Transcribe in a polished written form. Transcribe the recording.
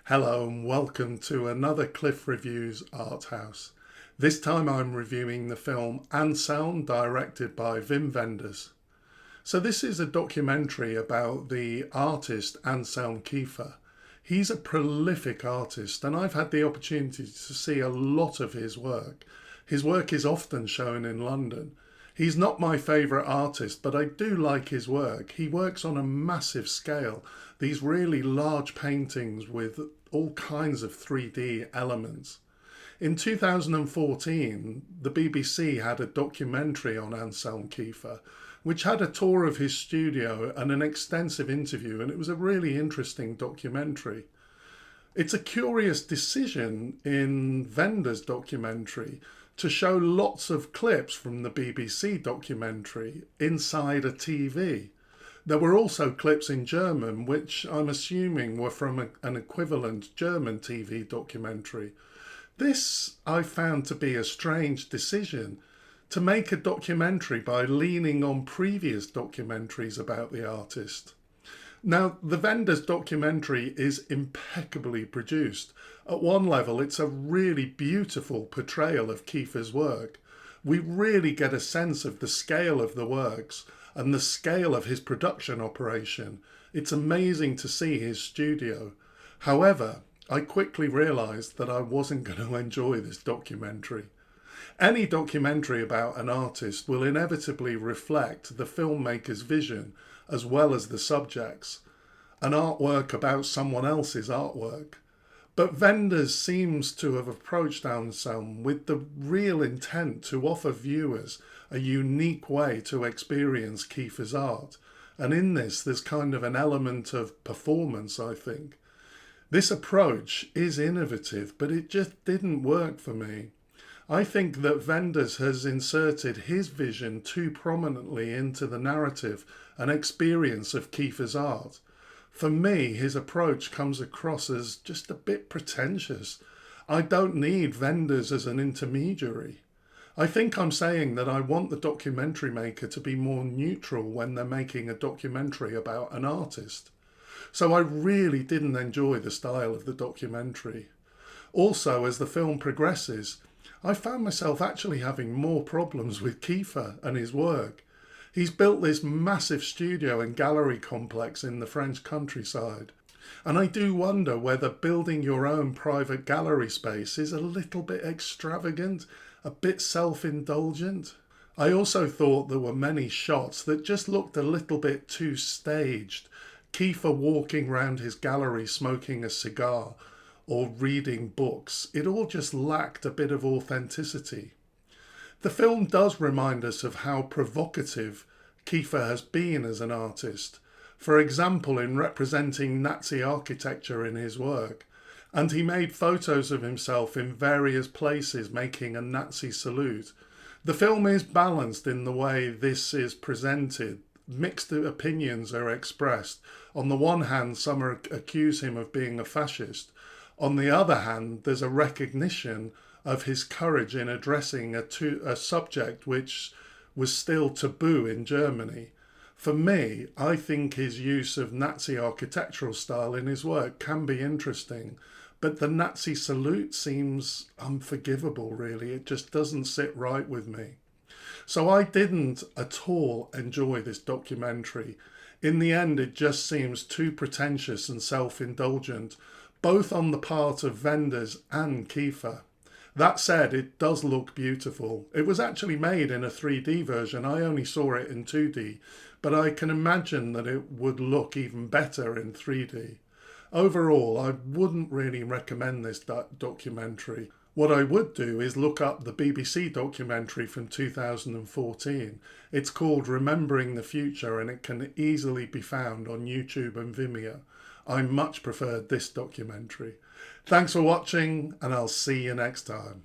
Hello and welcome to another Cliff Reviews Art House. This time I'm reviewing the film Anselm, directed by Wenders. So this is a documentary about the artist Anselm. He's a prolific artist and I've had the opportunity to see a lot of his work. His work is often shown in London. He's not my favourite artist, but I do like his work. He works on a massive scale, these really large paintings with all kinds of 3D elements. In 2014, the BBC had a documentary on Anselm, which had a tour of his studio and an extensive interview, and it was a really interesting documentary. It's a curious decision in Wenders' documentary to show lots of clips from the BBC documentary inside a TV. There were also clips in German, which I'm assuming were from an equivalent German TV documentary. This I found to be a strange decision, to make a documentary by leaning on previous documentaries about the artist. Now, the Wenders documentary is impeccably produced. At one level, it's a really beautiful portrayal of Kiefer's work. We really get a sense of the scale of the works and the scale of his production operation. It's amazing to see his studio. However, I quickly realised that I wasn't going to enjoy this documentary. Any documentary about an artist will inevitably reflect the filmmaker's vision as well as the subjects, an artwork about someone else's artwork. But Wenders seems to have approached Anselm with the real intent to offer viewers a unique way to experience Kiefer's art. And in this, there's kind of an element of performance, I think. This approach is innovative, but it just didn't work for me. I think that Wenders has inserted his vision too prominently into the narrative and experience of Kiefer's art. For me, his approach comes across as just a bit pretentious. I don't need Wenders as an intermediary. I think I'm saying that I want the documentary maker to be more neutral when they're making a documentary about an artist. So I really didn't enjoy the style of the documentary. Also, as the film progresses, I found myself actually having more problems with Kiefer and his work. He's built this massive studio and gallery complex in the French countryside. And I do wonder whether building your own private gallery space is a little bit extravagant, a bit self-indulgent. I also thought there were many shots that just looked a little bit too staged. Kiefer walking round his gallery smoking a cigar or reading books. It all just lacked a bit of authenticity. The film does remind us of how provocative Kiefer has been as an artist, for example in representing Nazi architecture in his work, and he made photos of himself in various places making a Nazi salute. The film is balanced in the way this is presented. Mixed opinions are expressed. On the one hand, some accuse him of being a fascist. On the other hand, there's a recognition of his courage in addressing a subject which was still taboo in Germany. For me, I think his use of Nazi architectural style in his work can be interesting, but the Nazi salute seems unforgivable, really. It just doesn't sit right with me. So I didn't at all enjoy this documentary. In the end, it just seems too pretentious and self-indulgent, both on the part of Wenders and Kiefer. That said, it does look beautiful. It was actually made in a 3D version. I only saw it in 2D, but I can imagine that it would look even better in 3D. Overall, I wouldn't really recommend this documentary. What I would do is look up the BBC documentary from 2014. It's called Remembering the Future and it can easily be found on YouTube and Vimeo. I much preferred this documentary. Thanks for watching and I'll see you next time.